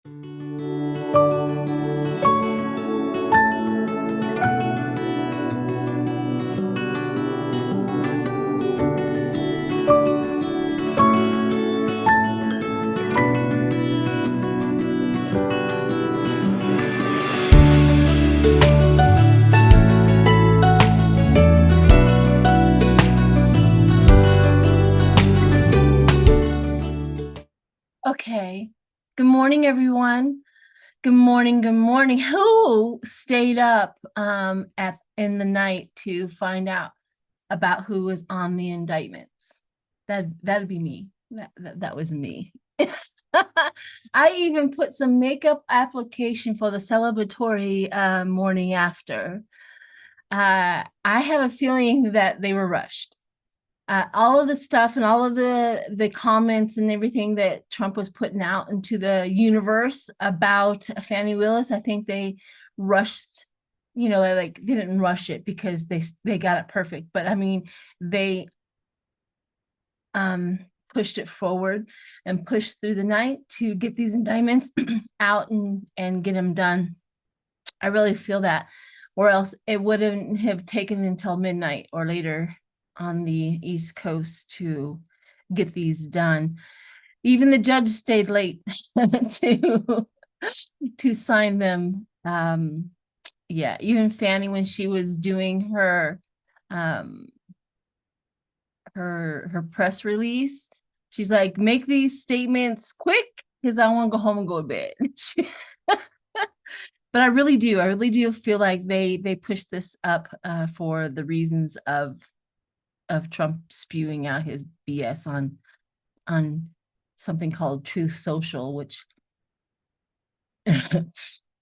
Okay. Good morning, everyone. Good morning. Good morning. Who stayed up in the night to find out about who was on the indictments? That'd be me. That was me. I even put some makeup application for the celebratory morning after. I have a feeling that they were rushed. All of the stuff and all of the comments and everything that Trump was putting out into the universe about Fani Willis, I think they rushed, they didn't rush it because they got it perfect. But I mean, they pushed it forward and pushed through the night to get these indictments out and get them done. I really feel that, or else it wouldn't have taken until midnight or later on the East Coast to get these done. Even the judge stayed late to sign them. Yeah, even Fani, when she was doing her her press release, she's like, make these statements quick because I want to go home and go to bed. But I really do feel like they pushed this up for the reasons of Trump spewing out his BS on something called Truth Social, which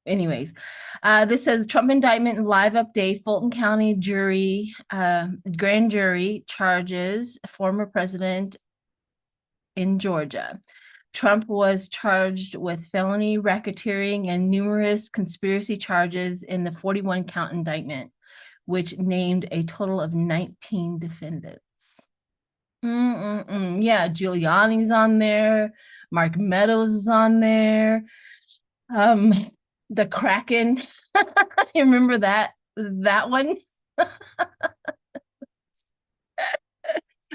anyways, this says Trump indictment and live update. Fulton County jury, grand jury charges former president in Georgia. Trump was charged with felony racketeering and numerous conspiracy charges in the 41 count indictment, which named a total of 19 defendants. Yeah, Giuliani's on there. Mark Meadows is on there. The Kraken. You remember that one?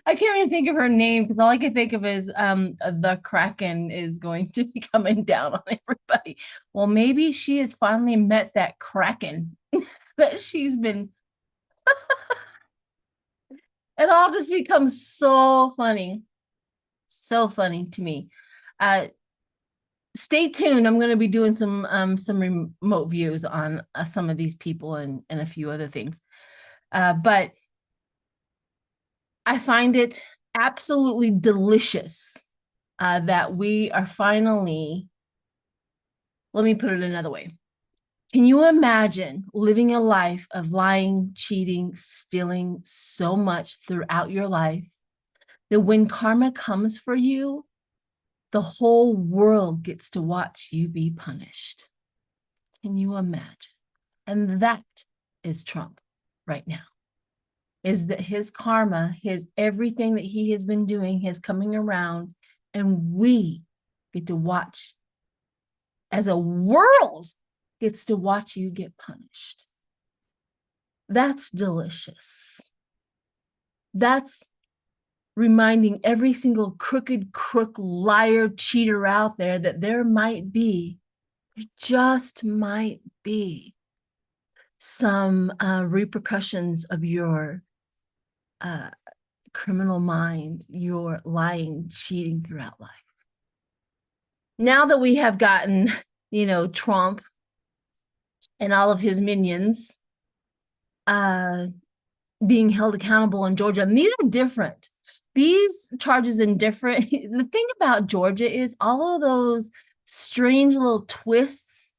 I can't even think of her name because all I can think of is the Kraken is going to be coming down on everybody. Well, maybe she has finally met that Kraken that she's been. It all just becomes so funny to me. Stay tuned. I'm going to be doing some remote views on some of these people and a few other things. But I find it absolutely delicious that we are finally, let me put it another way. Can you imagine living a life of lying, cheating, stealing so much throughout your life that when karma comes for you, the whole world gets to watch you be punished? Can you imagine? And that is Trump right now. Is that his karma, his everything that he has been doing is coming around, and we get to watch as a world gets to watch you get punished. That's delicious. That's reminding every single crooked crook, liar, cheater out there that there just might be some repercussions of your criminal mind, your lying, cheating throughout life. Now that we have gotten, Trump and all of his minions being held accountable in Georgia, and these are different. These charges are different. The thing about Georgia is all of those strange little twists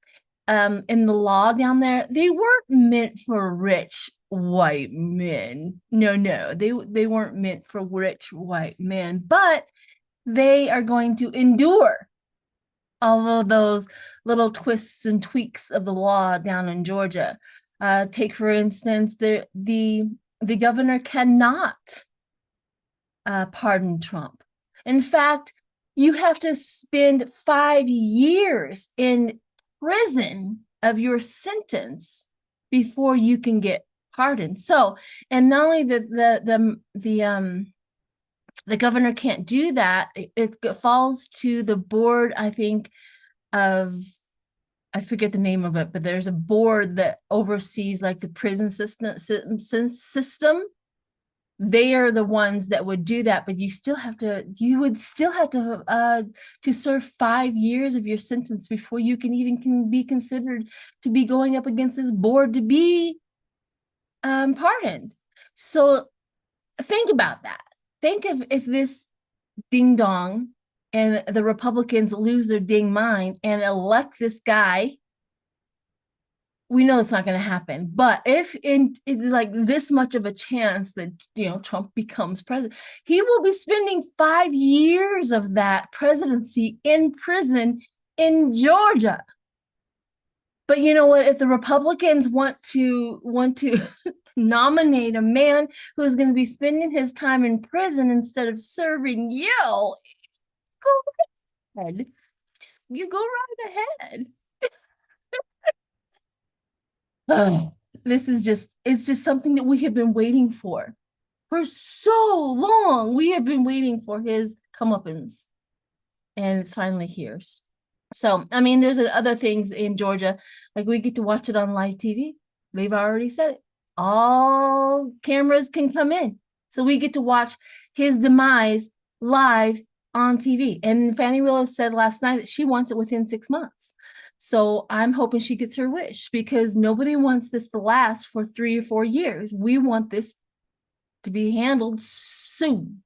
in the law down there, they weren't meant for rich white men. No, they weren't meant for rich white men, but they are going to endure all of those little twists and tweaks of the law down in Georgia. Take, for instance, the governor cannot pardon Trump. In fact, You have to spend 5 years in prison of your sentence before you can get pardoned. So, and not only the governor can't do that, it falls to the board, I think, of, I forget the name of it, but there's a board that oversees like the prison system. They are the ones that would do that, but you would still have to serve 5 years of your sentence before you can be considered to be going up against this board to be pardoned. So think about that. Think of if this ding dong and the Republicans lose their ding mind and elect this guy. We know it's not going to happen, but if in like this much of a chance that Trump becomes president, he will be spending 5 years of that presidency in prison in Georgia. But you know what? If the Republicans want to nominate a man who's going to be spending his time in prison instead of serving you, go right ahead. You go right ahead. It's just something that we have been waiting for so long. We have been waiting for his comeuppance, and it's finally here. So, I mean, there's other things in Georgia, like we get to watch it on live TV. They've already said it. All cameras can come in. So we get to watch his demise live on TV. And Fannie Willis said last night that she wants it within 6 months. So I'm hoping she gets her wish, because nobody wants this to last for 3 or 4 years. We want this to be handled soon.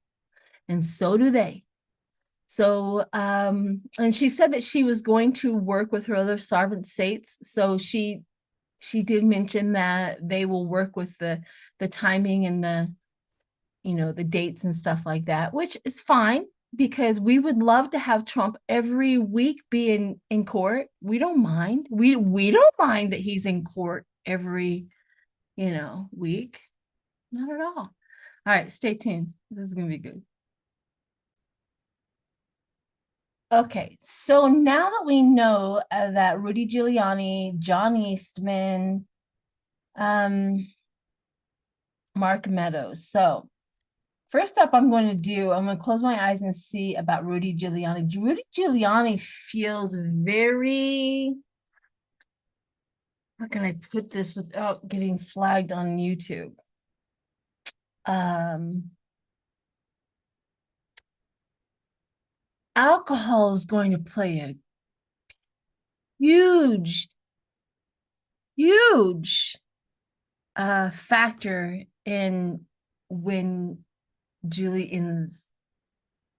And so do they. So, and she said that she was going to work with her other sovereign states. So she did mention that they will work with the timing and the dates and stuff like that, which is fine, because we would love to have Trump every week be in court. We don't mind. We don't mind that he's in court every, week. Not at all. All right, stay tuned. This is going to be good. Okay, so now that we know that Rudy Giuliani, John Eastman, Mark Meadows. So first up, I'm going to close my eyes and see about Rudy Giuliani. Rudy Giuliani feels very, how can I put this without getting flagged on YouTube? Alcohol is going to play a huge factor in when Julie ends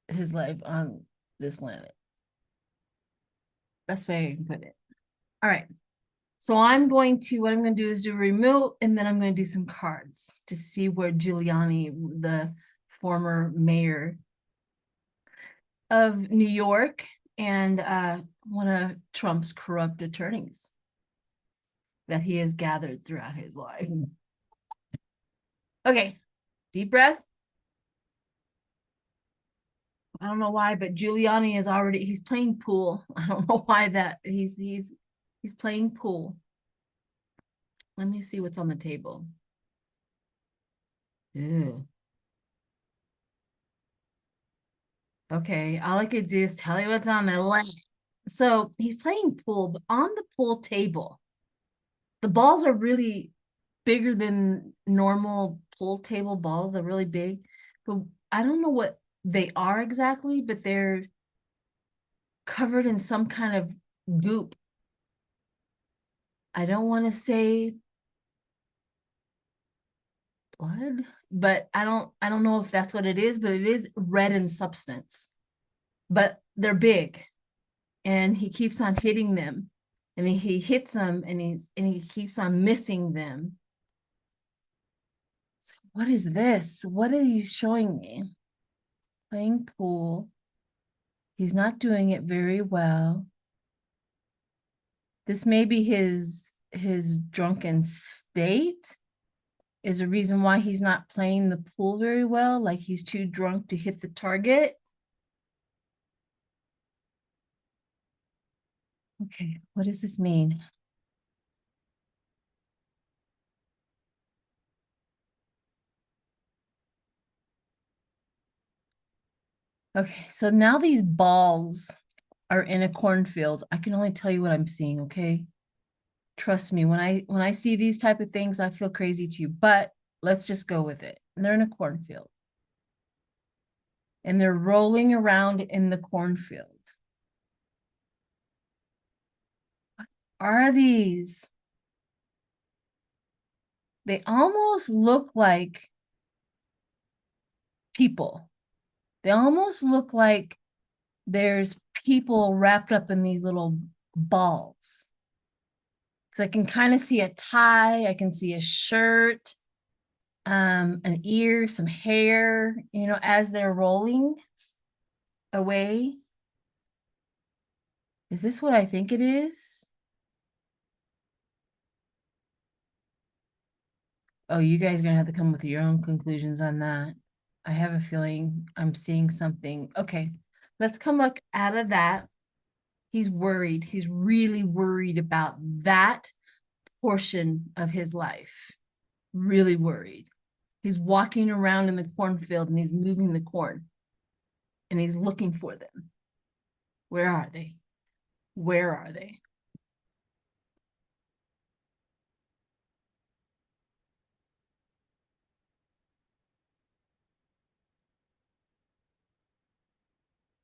his life on this planet. Best way I can put it. All right. So what I'm going to do is do a remote, and then I'm going to do some cards to see where Giuliani, the former mayor of New York and one of Trump's corrupt attorneys that he has gathered throughout his life. Okay, deep breath. I don't know why, but Giuliani is he's playing pool. I don't know why that he's playing pool. Let me see what's on the table. Ew. Okay, all I could do is tell you what's on my left. So he's playing pool, but on the pool table, the balls are really bigger than normal pool table balls. They're really big, but I don't know what they are exactly, but they're covered in some kind of goop. I don't want to say blood, but I don't know if that's what it is, but it is red in substance. But they're big, and he keeps on hitting them, and he hits them, and he keeps on missing them. So what is this? What are you showing me? Playing pool. He's not doing it very well. This may be his drunken state is a reason why he's not playing the pool very well. Like he's too drunk to hit the target. Okay, what does this mean? Okay, so now these balls are in a cornfield. I can only tell you what I'm seeing, okay? Trust me, when I see these type of things, I feel crazy too, but let's just go with it. They're in a cornfield. And they're rolling around in the cornfield. What are these? They almost look like people. They almost look like there's people wrapped up in these little balls. Because I can kind of see a tie, I can see a shirt, an ear, some hair, as they're rolling away. Is this what I think it is? Oh, you guys are gonna have to come with your own conclusions on that. I have a feeling I'm seeing something. Okay, let's come up out of that. He's worried. He's really worried about that portion of his life. Really worried. He's walking around in the cornfield and he's moving the corn and he's looking for them. Where are they? Where are they?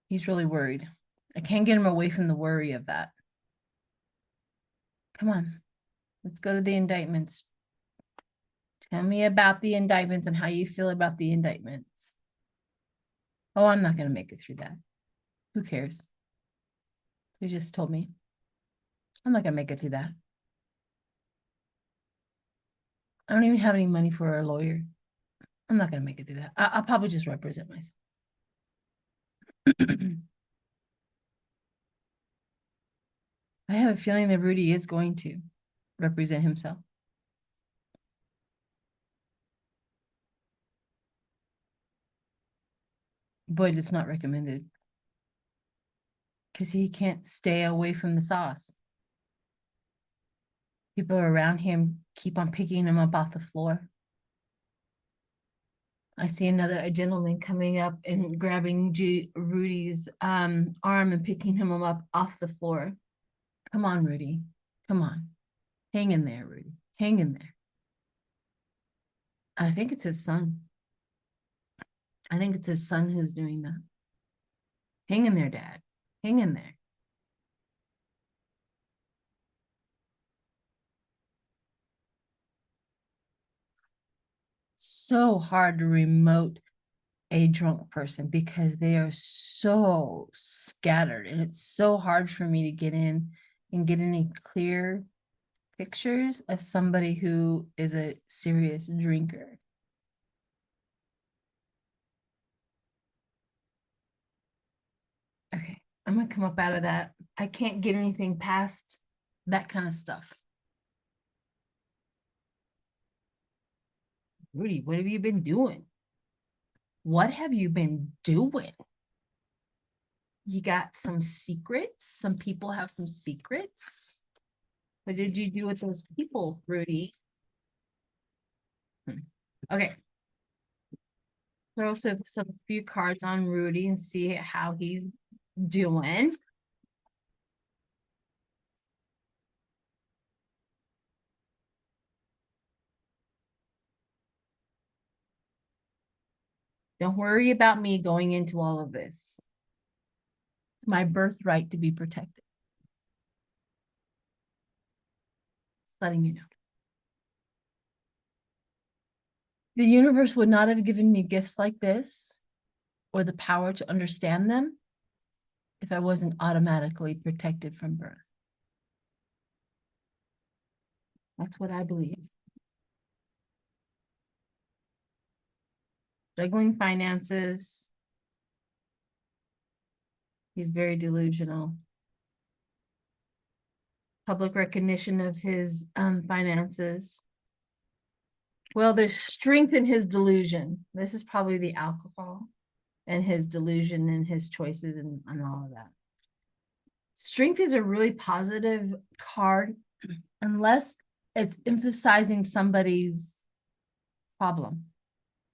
He's really worried. I can't get him away from the worry of that. Come on, let's go to the indictments. Tell me about the indictments and how you feel about the indictments. Oh, I'm not going to make it through that. Who cares? You just told me. I'm not going to make it through that. I don't even have any money for a lawyer. I'm not going to make it through that. I'll probably just represent myself. I have a feeling that Rudy is going to represent himself. But it's not recommended because he can't stay away from the sauce. People around him keep on picking him up off the floor. I see a gentleman coming up and grabbing Rudy's arm and picking him up off the floor. Come on, Rudy. Come on. Hang in there, Rudy. Hang in there. I think it's his son. I think it's his son who's doing that. Hang in there, Dad. Hang in there. It's so hard to remote a drunk person because they are so scattered and it's so hard for me to get in and get any clear pictures of somebody who is a serious drinker. Okay, I'm gonna come up out of that. I can't get anything past that kind of stuff. Rudy, what have you been doing? What have you been doing? You got some secrets? Some people have some secrets? What did you do with those people, Rudy? Okay. Throw some few cards on Rudy and see how he's doing. Don't worry about me going into all of this. It's my birthright to be protected. Just letting you know. The universe would not have given me gifts like this or the power to understand them if I wasn't automatically protected from birth. That's what I believe. Juggling finances. He's very delusional. Public recognition of his finances. Well, there's strength in his delusion. This is probably the alcohol and his delusion and his choices and all of that. Strength is a really positive card unless it's emphasizing somebody's problem.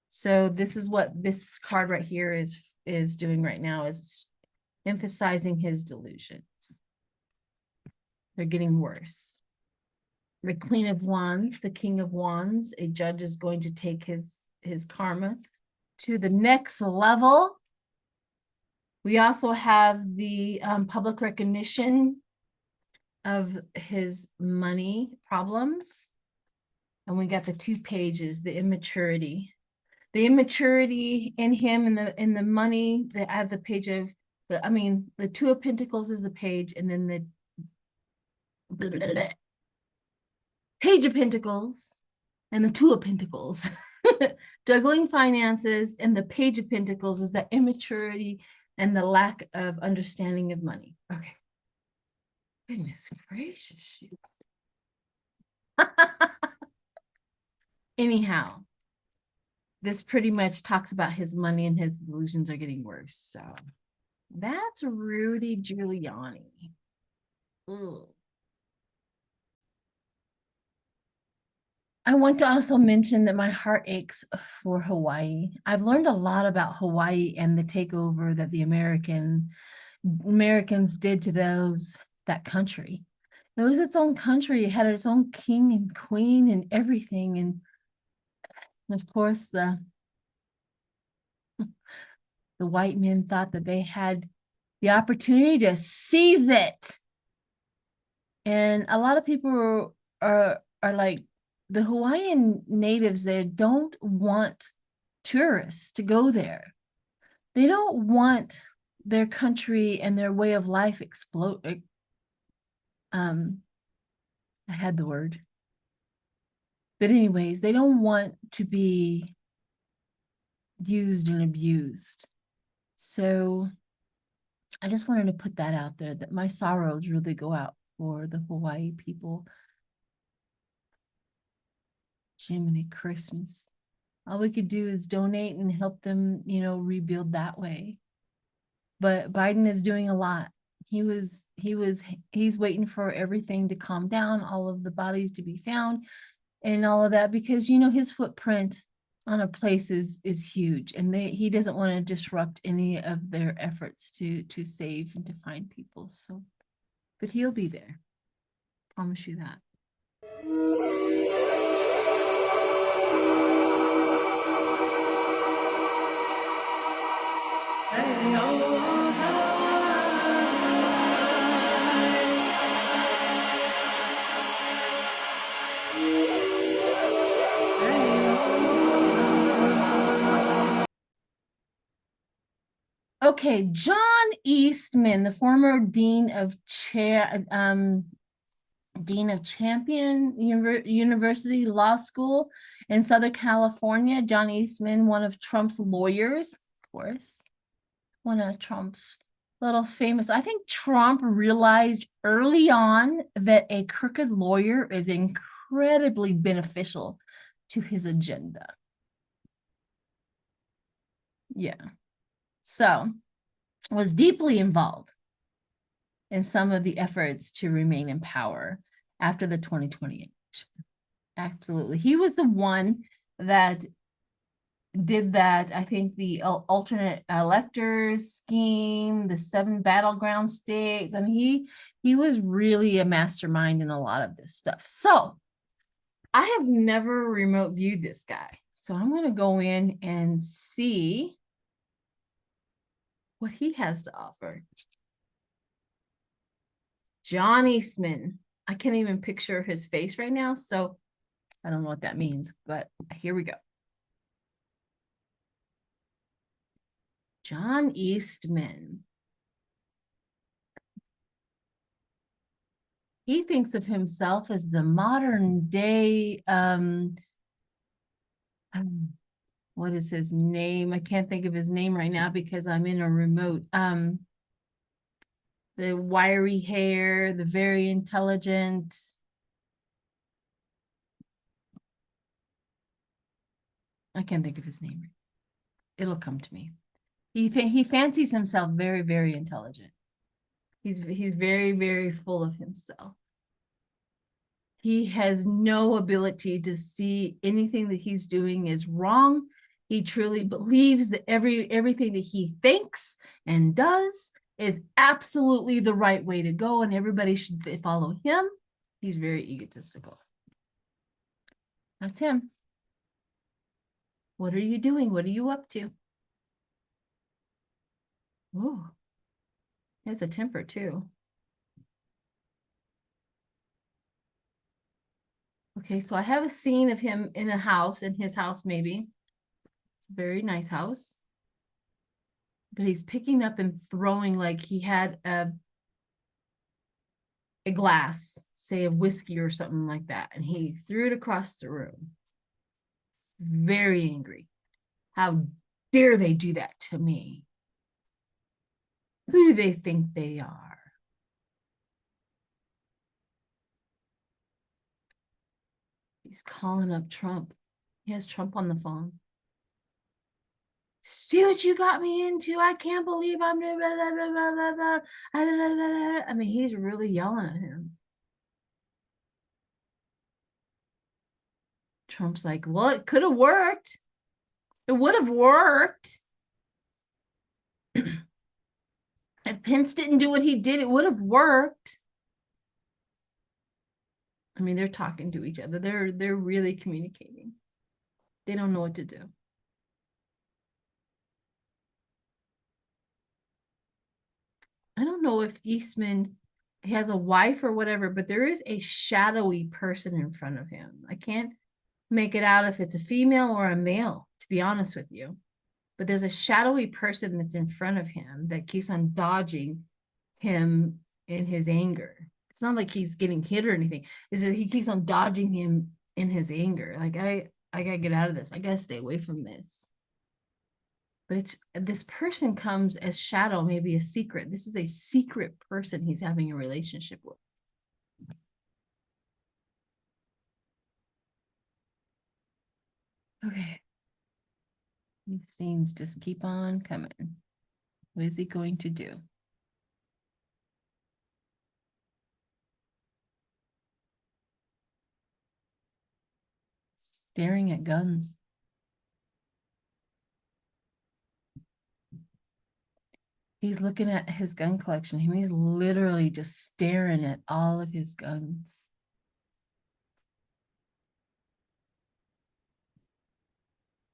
So this is what this card right here is doing right now, is emphasizing his delusions. They're getting worse. The Queen of Wands, the King of Wands, a judge is going to take his karma to the next level. We also have the public recognition of his money problems. And we got the 2 pages, the immaturity. The immaturity in him and in the money. I have the page of the 2 of Pentacles is the page, and then the Page of Pentacles and the 2 of Pentacles. Juggling finances, and the Page of Pentacles is the immaturity and the lack of understanding of money. Okay. Goodness gracious. Anyhow, this pretty much talks about his money, and his delusions are getting worse. So that's Rudy Giuliani. Ooh. I want to also mention that my heart aches for Hawaii. I've learned a lot about Hawaii and the takeover that the Americans did to that country. It was its own country. It had its own king and queen and everything. And of course, the white men thought that they had the opportunity to seize it. And a lot of people are like, the Hawaiian natives there don't want tourists to go there. They don't want their country and their way of life explode. I had the word. But anyways, they don't want to be used and abused. So I just wanted to put that out there, that my sorrows really go out for the Hawaii people. Jiminy Christmas. All we could do is donate and help them, rebuild that way. But Biden is doing a lot. He's waiting for everything to calm down, all of the bodies to be found and all of that, because, his footprint on a place is huge, and he doesn't want to disrupt any of their efforts to save and to find people. So, but he'll be there. Promise you that. Okay, John Eastman, the former dean of Champion University Law School in Southern California. John Eastman, one of Trump's lawyers, of course, one of Trump's little famous. I think Trump realized early on that a crooked lawyer is incredibly beneficial to his agenda. Yeah. So, was deeply involved in some of the efforts to remain in power after the 2020 election. Absolutely. He was the one that did that. I think the alternate electors scheme, the 7 battleground states. I mean, he was really a mastermind in a lot of this stuff. So I have never remote viewed this guy. So I'm going to go in and see what he has to offer. John Eastman. I can't even picture his face right now, so I don't know what that means, but here we go. John Eastman. He thinks of himself as the modern day, what is his name? I can't think of his name right now because I'm in a remote. The wiry hair, the very intelligent. I can't think of his name. It'll come to me. He fancies himself very, very intelligent. He's very, very full of himself. He has no ability to see anything that he's doing is wrong. He truly believes that everything that he thinks and does is absolutely the right way to go, and everybody should follow him. He's very egotistical. That's him. What are you doing? What are you up to? Oh, he has a temper too. Okay, so I have a scene of him in a house, in his house maybe. It's a very nice house. But he's picking up and throwing, like he had a glass, say of whiskey or something like that, and he threw it across the room. Very angry. How dare they do that to me? Who do they think they are? He's calling up Trump. He has Trump on the phone. See what you got me into? I can't believe I'm blah, blah, blah, blah, blah, blah. I mean, he's really yelling at him. Trump's like, well, it could have worked. It would have worked. If Pence didn't do what he did, it would have worked. I mean, they're talking to each other. They're really communicating. They don't know what to do. I don't know if Eastman has a wife or whatever, but there is a shadowy person in front of him. I can't make it out if it's a female or a male, to be honest with you. But there's a shadowy person that's in front of him that keeps on dodging him in his anger. It's not like he's getting hit or anything. Is that he keeps on dodging him in his anger. Like, I gotta get out of this. I gotta stay away from this. But it's this person comes as shadow, maybe a secret. This is a secret person he's having a relationship with. Okay. These scenes just keep on coming. What is he going to do? Staring at guns. He's looking at his gun collection. He's literally just staring at all of his guns.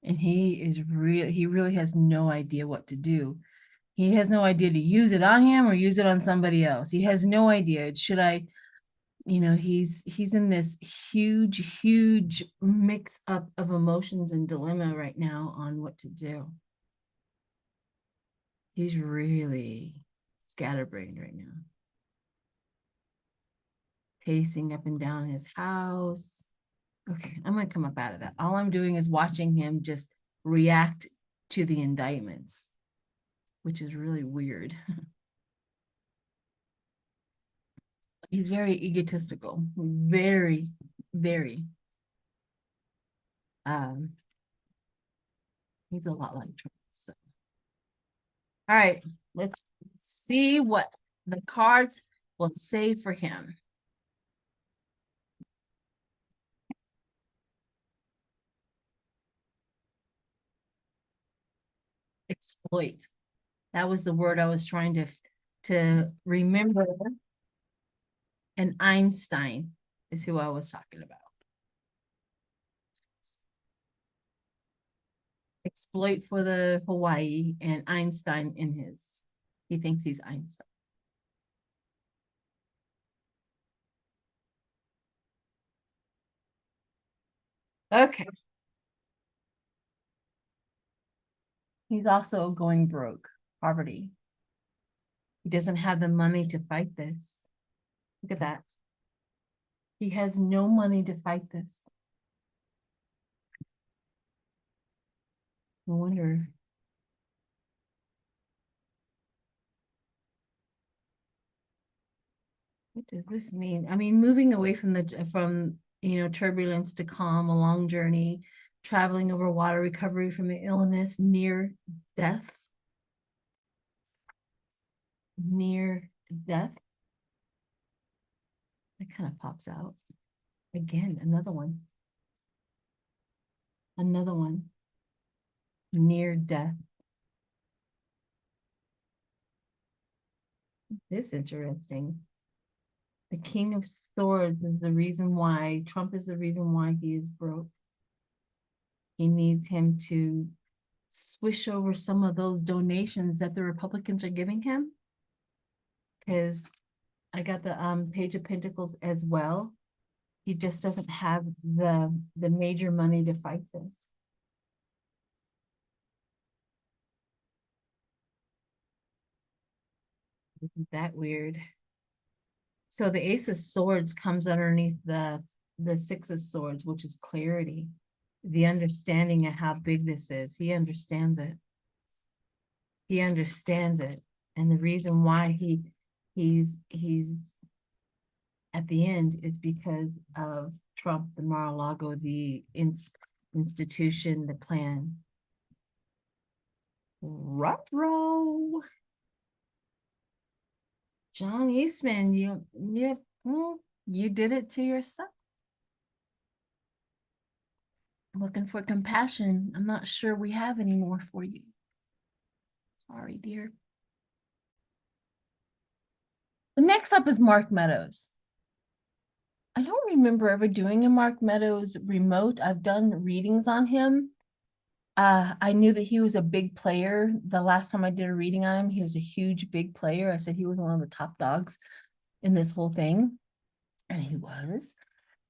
And he really has no idea what to do. He has no idea to use it on him or use it on somebody else. He has no idea. Should I, he's in this huge mix up of emotions and dilemma right now on what to do. He's really scatterbrained right now. Pacing up and down his house. Okay, I'm going to come up out of that. All I'm doing is watching him just react to the indictments, which is really weird. He's very egotistical, very, very. He's a lot like Trump. So. All right, let's see what the cards will say for him. Exploit. That was the word I was trying to remember. And Einstein is who I was talking about. Exploit for the Hawaii and Einstein in his. He thinks he's Einstein. Okay. He's also going broke, poverty. He doesn't have the money to fight this. Look at that. He has no money to fight this. No wonder. What does this mean? I mean, moving away from turbulence to calm, a long journey, traveling over water, recovery from the illness, near death. Near Death. That kind of pops out. Again, another one. Another one. Near death. This is interesting. The King of Swords is the reason why, Trump is the reason why he is broke. He needs him to swish over some of those donations that the Republicans are giving him. Because I got the Page of Pentacles as well. He just doesn't have the major money to fight this. Isn't that weird? So the Ace of Swords comes underneath the Six of Swords, which is clarity, the understanding of how big this is. He understands it. He understands it. And the reason why he's at the end is because of Trump, the Mar-a-Lago, the institution, the plan. Ruh-roh. John Eastman, you did it to yourself. Looking for compassion. I'm not sure we have any more for you. Sorry, dear. The next up is Mark Meadows. I don't remember ever doing a Mark Meadows remote. I've done readings on him. I knew that he was a big player. The last time I did a reading on him, he was a huge, big player. I said he was one of the top dogs in this whole thing. And he was.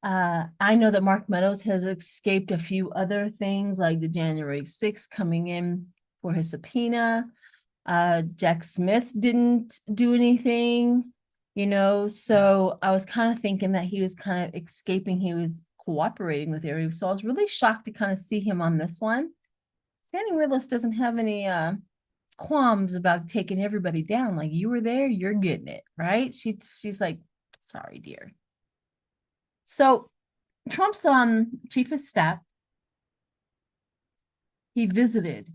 I know that Mark Meadows has escaped a few other things, like the January 6th coming in for his subpoena. Jack Smith didn't do anything, so I was kind of thinking that he was kind of escaping. He was cooperating with everybody. So I was really shocked to kind of see him on this one. Fannie Willis doesn't have any qualms about taking everybody down. Like, you were there, you're getting it, right? She's like, sorry, dear. So Trump's chief of staff, he visited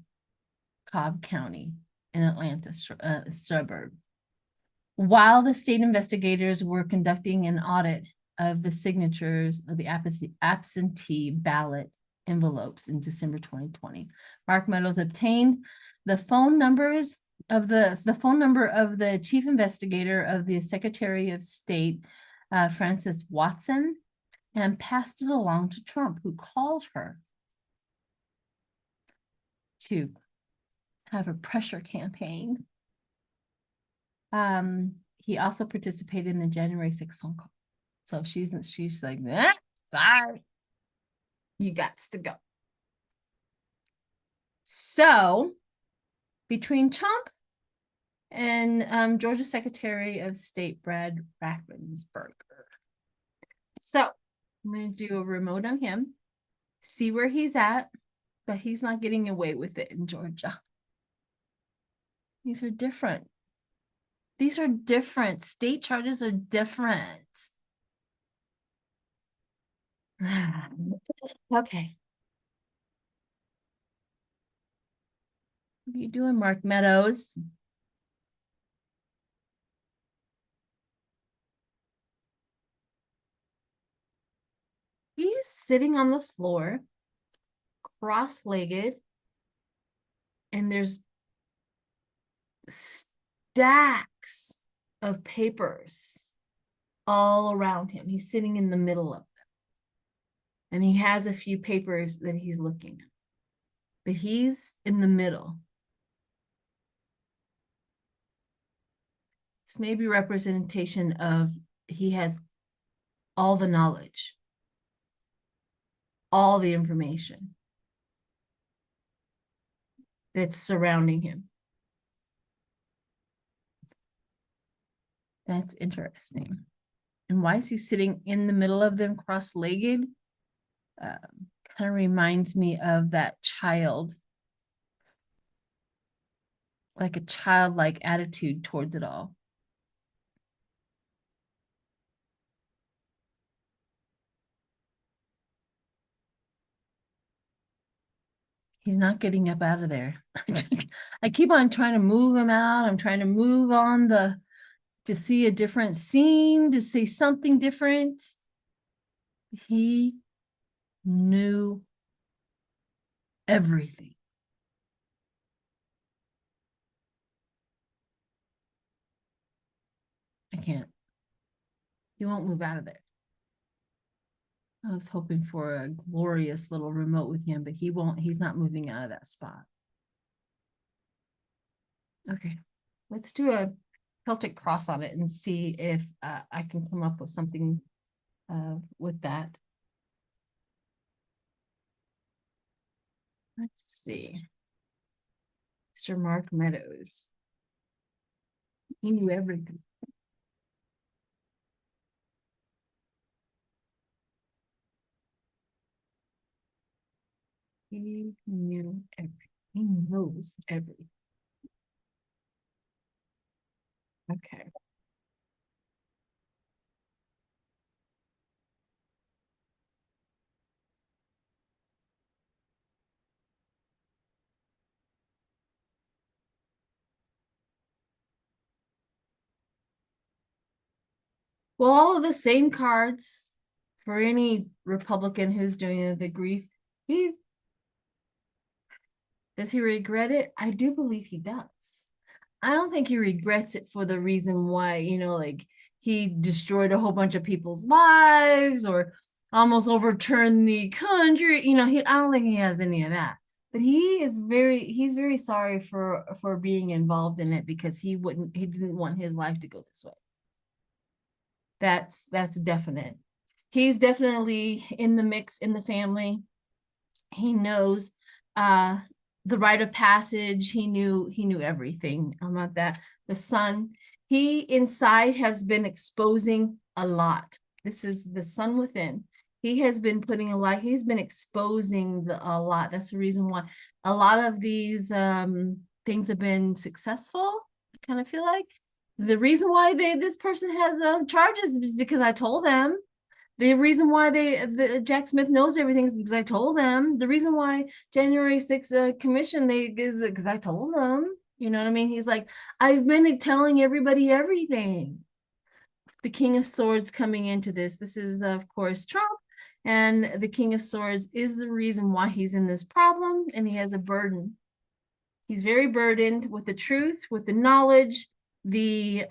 Cobb County in Atlanta suburb while the state investigators were conducting an audit of the signatures of the absentee ballot envelopes in December 2020. Mark Meadows obtained the phone numbers of the phone number of the chief investigator of the Secretary of State, Frances Watson, and passed it along to Trump, who called her to have a pressure campaign. He also participated in the January 6th phone call. So she's like, sorry, you got to go. So between Trump and Georgia Secretary of State Brad Raffensperger. So I'm going to do a remote on him, see where he's at, but he's not getting away with it in Georgia. These are different. These are different. State charges are different. Okay. What are you doing, Mark Meadows? He's sitting on the floor, cross-legged, and there's stacks of papers all around him. He's sitting in the middle of them. And he has a few papers that he's looking at. But he's in the middle. This may be representation of he has all the knowledge, all the information that's surrounding him. That's interesting. And why is he sitting in the middle of them, cross-legged? Kind of reminds me of that child, like a childlike attitude towards it all. He's not getting up out of there. I keep on trying to move him out. I'm trying to move on the to see a different scene, to see something different. He knew everything. I can't. He won't move out of there. I was hoping for a glorious little remote with him, but he won't. He's not moving out of that spot. Okay, let's do a Celtic cross on it and see if I can come up with something with that. Let's see. Mr. Mark Meadows. He knew everything. He knew everything. He knows everything. Okay. Well, all of the same cards for any Republican who's doing the grief. Does he regret it? I do believe he does. I don't think he regrets it for the reason why, like he destroyed a whole bunch of people's lives or almost overturned the country. I don't think he has any of that. But he's very sorry for being involved in it because he didn't want his life to go this way. That's definite. He's definitely in the mix in the family. He knows the rite of passage. He knew everything about that. The son, he inside has been exposing a lot. This is the son within. He has been putting a lot. He's been exposing a lot. That's the reason why a lot of these things have been successful. I kind of feel like the reason why this person has charges is because I told them. The reason why Jack Smith knows everything is because I told them. The reason why January 6th commission is because I told them. You know what I mean? He's like, I've been telling everybody everything. The King of Swords coming into this. This is, of course, Trump. And the King of Swords is the reason why he's in this problem. And he has a burden. He's very burdened with the truth, with the knowledge, the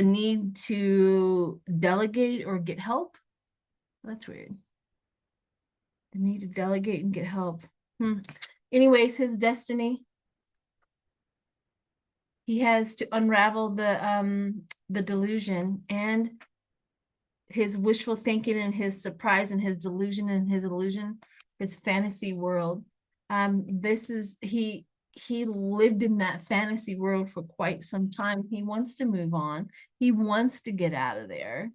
need to delegate or get help. That's weird. The need to delegate and get help. Anyways, his destiny. He has to unravel the delusion and his wishful thinking and his surprise and his delusion and his illusion, his fantasy world. He lived in that fantasy world for quite some time. He wants to move on. He wants to get out of there.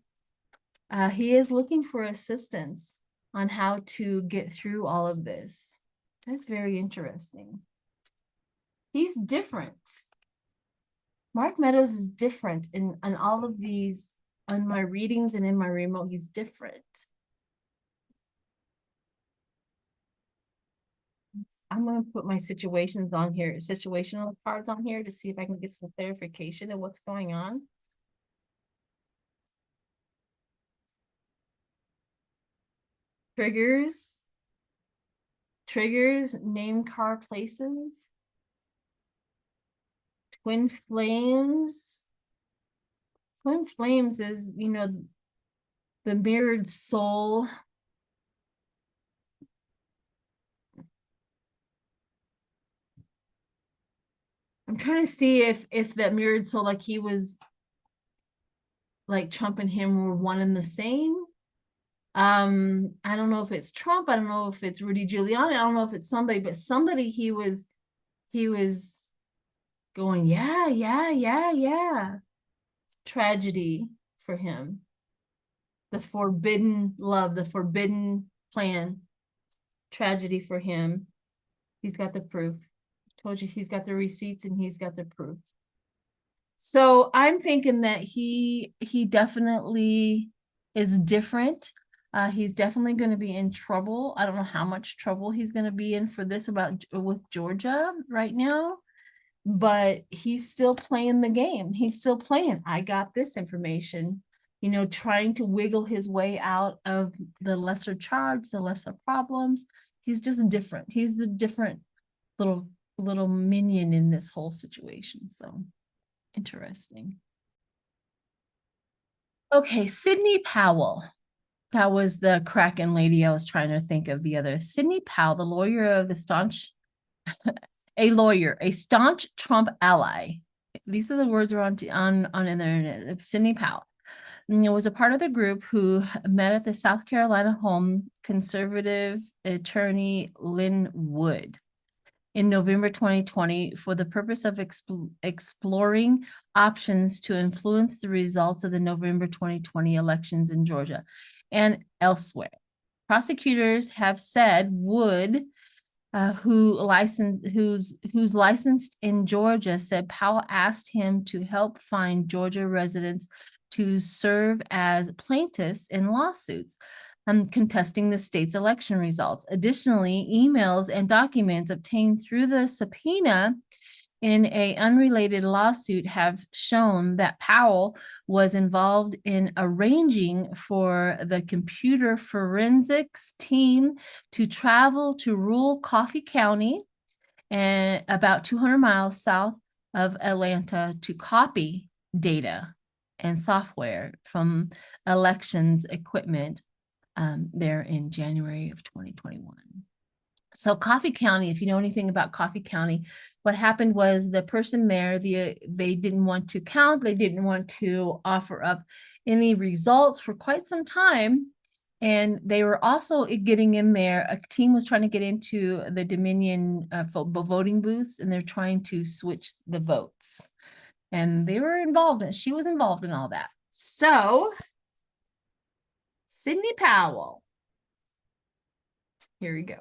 He is looking for assistance on how to get through all of this. That's very interesting. He's different. Mark Meadows is different in all of these, on my readings and in my remote, he's different. I'm going to put my situational cards on here to see if I can get some clarification of what's going on. Triggers, name car places, twin flames. Twin flames is, the mirrored soul. I'm trying to see if that mirrored soul, like he was, like Trump and him were one and the same. I don't know if it's Trump. I don't know if it's Rudy Giuliani. I don't know if it's somebody, but somebody he was going, yeah. Tragedy for him. The forbidden love, the forbidden plan. Tragedy for him. He's got the proof. Told you he's got the receipts and he's got the proof. So I'm thinking that he definitely is different. He's definitely going to be in trouble. I don't know how much trouble he's going to be in for this with Georgia right now. but he's still playing the game. He's still playing. I got this information, trying to wiggle his way out of the lesser charge, the lesser problems. He's just different. He's the different little minion in this whole situation. So interesting. Okay, Sidney Powell. That was the Kraken lady I was trying to think of the other. Sidney Powell, the lawyer of the staunch, a staunch Trump ally. These are the words are on the internet. Sidney Powell. It was a part of the group who met at the South Carolina home conservative attorney Lynn Wood in November 2020 for the purpose of exploring options to influence the results of the November 2020 elections in Georgia and elsewhere. Prosecutors have said Wood, who's licensed in Georgia, said Powell asked him to help find Georgia residents to serve as plaintiffs in lawsuits contesting the state's election results. Additionally, emails and documents obtained through the subpoena in an unrelated lawsuit have shown that Powell was involved in arranging for the computer forensics team to travel to rural Coffee County and about 200 miles south of Atlanta to copy data and software from elections equipment there in January of 2021. So Coffee County, if you know anything about Coffee County, what happened was the person there, they didn't want to count, they didn't want to offer up any results for quite some time. And they were also getting in there, a team was trying to get into the Dominion voting booths, and they're trying to switch the votes. And they were involved in, she was involved in all that. So, Sidney Powell. Here we go.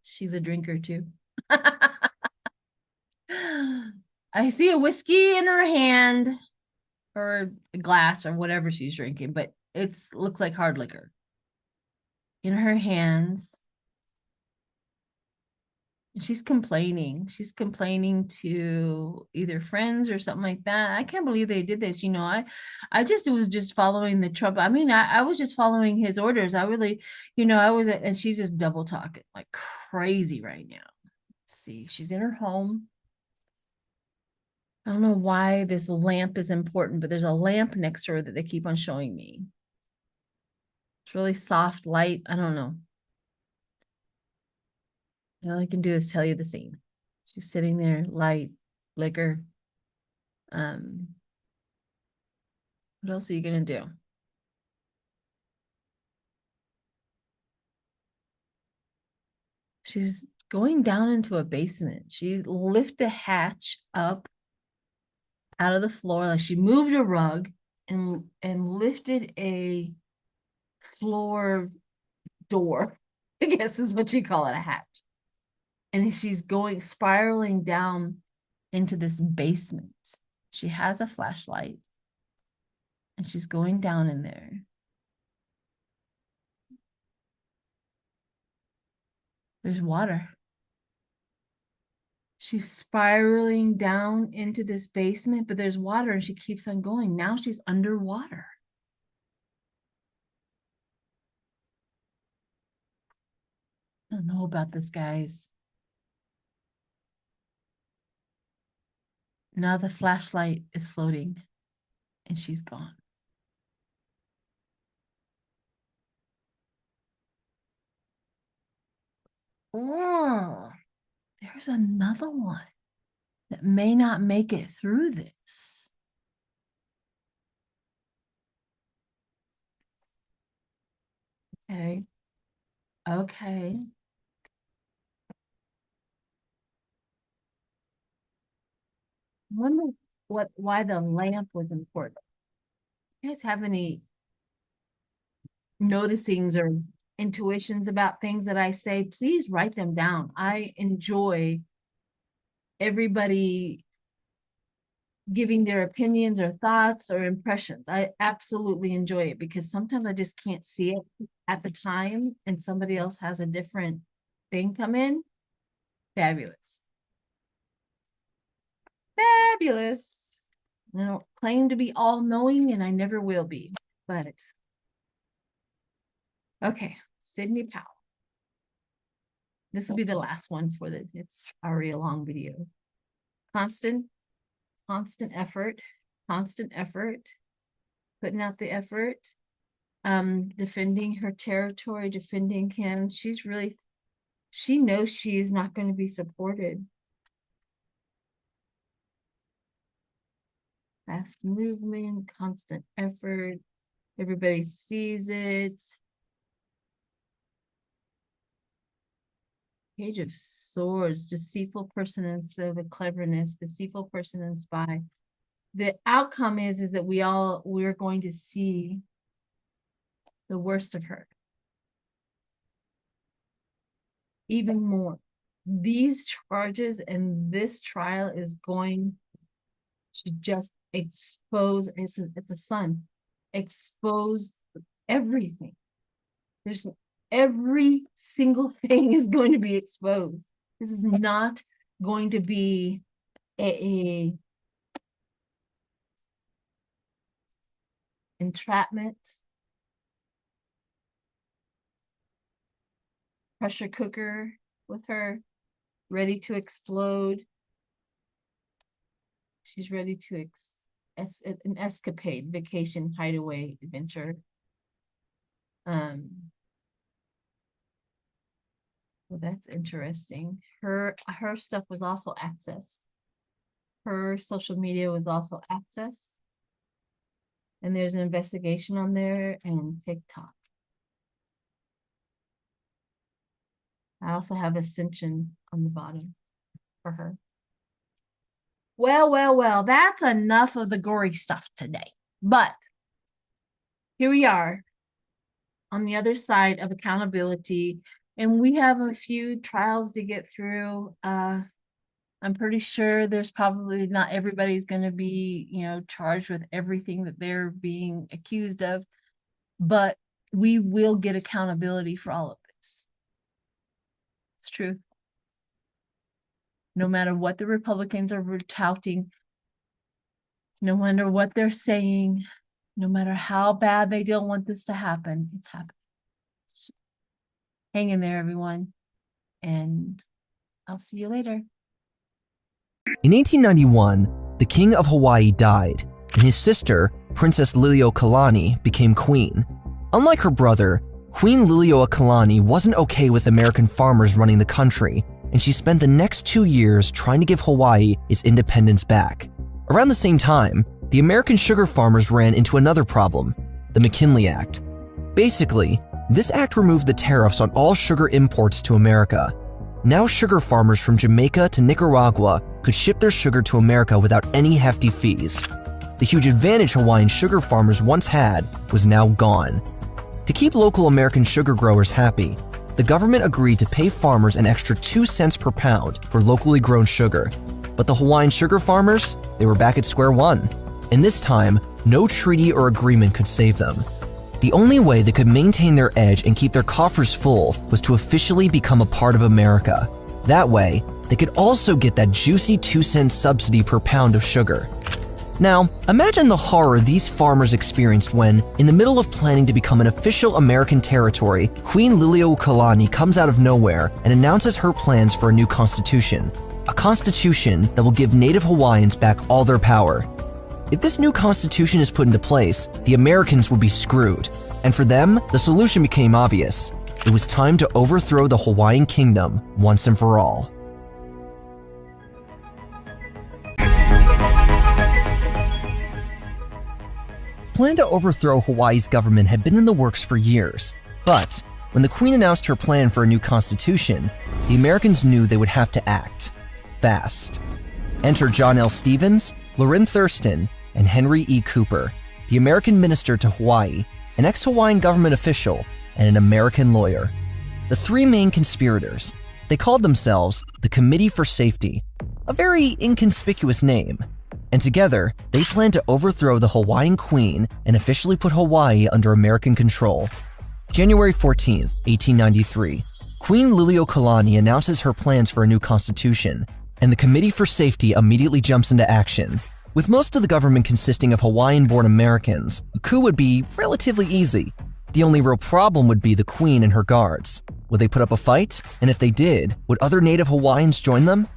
She's a drinker too. I see a whiskey in her hand or a glass or whatever she's drinking, but it's looks like hard liquor in her hands. She's complaining. She's complaining to either friends or something like that. I can't believe they did this. I just was just following the Trump. I mean, I was just following his orders. I really, I was, and she's just double talking like crazy right now. Let's see, she's in her home. I don't know why this lamp is important, but there's a lamp next to her that they keep on showing me. It's really soft light. I don't know. All I can do is tell you the scene. She's sitting there, light, liquor. What else are you gonna do? She's going down into a basement. She lifted a hatch up out of the floor, like she moved a rug and lifted a floor door, I guess is what you call it, a hatch. And she's going spiraling down into this basement. She has a flashlight and she's going down in there. There's water. She's spiraling down into this basement, but there's water and she keeps on going. Now she's underwater. I don't know about this, guys. Now the flashlight is floating and she's gone. Oh, there's another one that may not make it through this. Okay. Okay. I wonder why the lamp was important. You guys have any noticings or intuitions about things that I say? Please write them down. I enjoy everybody giving their opinions or thoughts or impressions. I absolutely enjoy it because sometimes I just can't see it at the time and somebody else has a different thing come in. Fabulous. Fabulous. I don't claim to be all-knowing and I never will be, but okay, Sidney Powell. This will be the last one for it's already a long video. Constant effort, putting out the effort, defending her territory, defending him. She knows she is not going to be supported. Fast movement, constant effort. Everybody sees it. Page of Swords, deceitful person and so the cleverness, deceitful person and spy. The outcome is that we're going to see the worst of her. Even more. These charges and this trial is going to just expose, it's a sun, expose everything. There's every single thing is going to be exposed. This is not going to be a entrapment, pressure cooker with her, ready to explode. She's ready to an escapade, vacation, hideaway, adventure. Well, that's interesting. Her stuff was also accessed. Her social media was also accessed. And there's an investigation on there and TikTok. I also have Ascension on the bottom for her. Well, that's enough of the gory stuff today. But here we are on the other side of accountability, and we have a few trials to get through. I'm pretty sure there's probably not everybody's going to be, charged with everything that they're being accused of, but we will get accountability for all of this. It's truth. No matter what the Republicans are touting, no matter what they're saying, no matter how bad they don't want this to happen, it's happening. So, hang in there, everyone, and I'll see you later. In 1891, the King of Hawaii died, and his sister, Princess Liliuokalani, became queen. Unlike her brother, Queen Liliuokalani wasn't okay with American farmers running the country, and she spent the next 2 years trying to give Hawaii its independence back. Around the same time, the American sugar farmers ran into another problem, the McKinley Act. Basically, this act removed the tariffs on all sugar imports to America. Now sugar farmers from Jamaica to Nicaragua could ship their sugar to America without any hefty fees. The huge advantage Hawaiian sugar farmers once had was now gone. To keep local American sugar growers happy, the government agreed to pay farmers an extra 2 cents per pound for locally grown sugar. But the Hawaiian sugar farmers, they were back at square one. And this time, no treaty or agreement could save them. The only way they could maintain their edge and keep their coffers full was to officially become a part of America. That way, they could also get that juicy 2-cent subsidy per pound of sugar. Now, imagine the horror these farmers experienced when, in the middle of planning to become an official American territory, Queen Liliuokalani comes out of nowhere and announces her plans for a new constitution. A constitution that will give Native Hawaiians back all their power. If this new constitution is put into place, the Americans would be screwed. And for them, the solution became obvious. It was time to overthrow the Hawaiian kingdom once and for all. The plan to overthrow Hawaii's government had been in the works for years, but when the Queen announced her plan for a new constitution, the Americans knew they would have to act fast. Enter John L. Stevens, Lorin Thurston, and Henry E. Cooper, the American minister to Hawaii, an ex-Hawaiian government official, and an American lawyer. The three main conspirators, they called themselves the Committee for Safety, a very inconspicuous name. and together, they planned to overthrow the Hawaiian Queen and officially put Hawaii under American control. January 14th, 1893, Queen Liliuokalani announces her plans for a new constitution, and the Committee for Safety immediately jumps into action. With most of the government consisting of Hawaiian-born Americans, a coup would be relatively easy. The only real problem would be the Queen and her guards. Would they put up a fight? And if they did, would other native Hawaiians join them?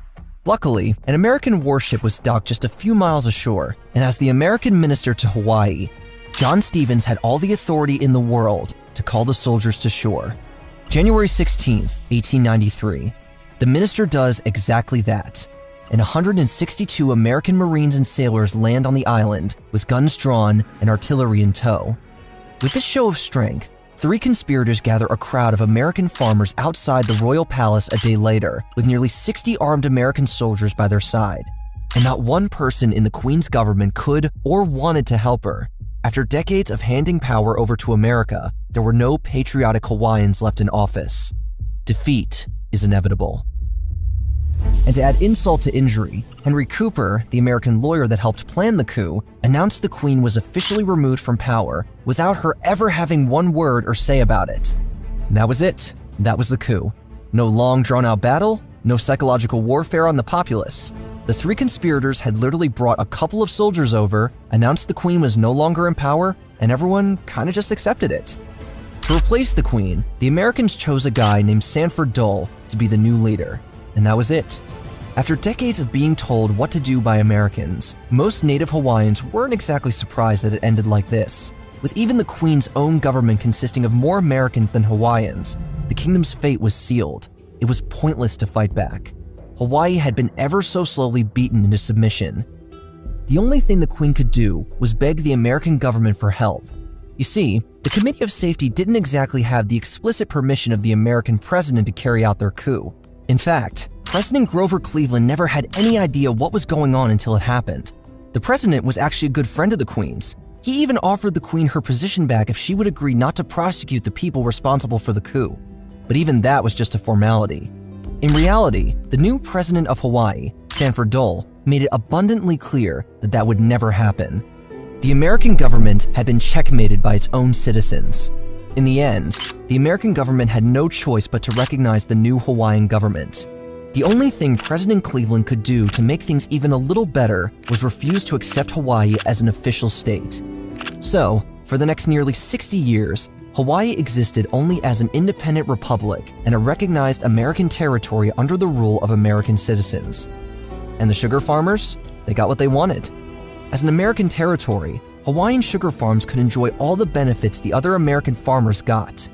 Luckily, an American warship was docked just a few miles ashore, and as the American minister to Hawaii, John Stevens had all the authority in the world to call the soldiers to shore. January 16th, 1893, the minister does exactly that, and 162 American Marines and sailors land on the island with guns drawn and artillery in tow. With this show of strength, 3 conspirators gather a crowd of American farmers outside the royal palace a day later, with nearly 60 armed American soldiers by their side. And not one person in the Queen's government could or wanted to help her. After decades of handing power over to America, there were no patriotic Hawaiians left in office. Defeat is inevitable. And to add insult to injury, Henry Cooper, the American lawyer that helped plan the coup, announced the Queen was officially removed from power without her ever having one word or say about it. That was it. That was the coup. No long drawn-out battle, no psychological warfare on the populace. The 3 conspirators had literally brought a couple of soldiers over, announced the Queen was no longer in power, and everyone kinda just accepted it. To replace the Queen, the Americans chose a guy named Sanford Dole to be the new leader. And that was it. After decades of being told what to do by Americans, most native Hawaiians weren't exactly surprised that it ended like this. With even the Queen's own government consisting of more Americans than Hawaiians, the kingdom's fate was sealed. It was pointless to fight back. Hawaii had been ever so slowly beaten into submission. The only thing the Queen could do was beg the American government for help. You see, the Committee of Safety didn't exactly have the explicit permission of the American president to carry out their coup. In fact, President Grover Cleveland never had any idea what was going on until it happened. The president was actually a good friend of the Queen's. He even offered the Queen her position back if she would agree not to prosecute the people responsible for the coup. But even that was just a formality. In reality, the new president of Hawaii, Sanford Dole, made it abundantly clear that that would never happen. The American government had been checkmated by its own citizens. In the end, the American government had no choice but to recognize the new Hawaiian government. The only thing President Cleveland could do to make things even a little better was refuse to accept Hawaii as an official state. So, for the next nearly 60 years, Hawaii existed only as an independent republic and a recognized American territory under the rule of American citizens. And the sugar farmers? They got what they wanted. As an American territory, Hawaiian sugar farms could enjoy all the benefits the other American farmers got.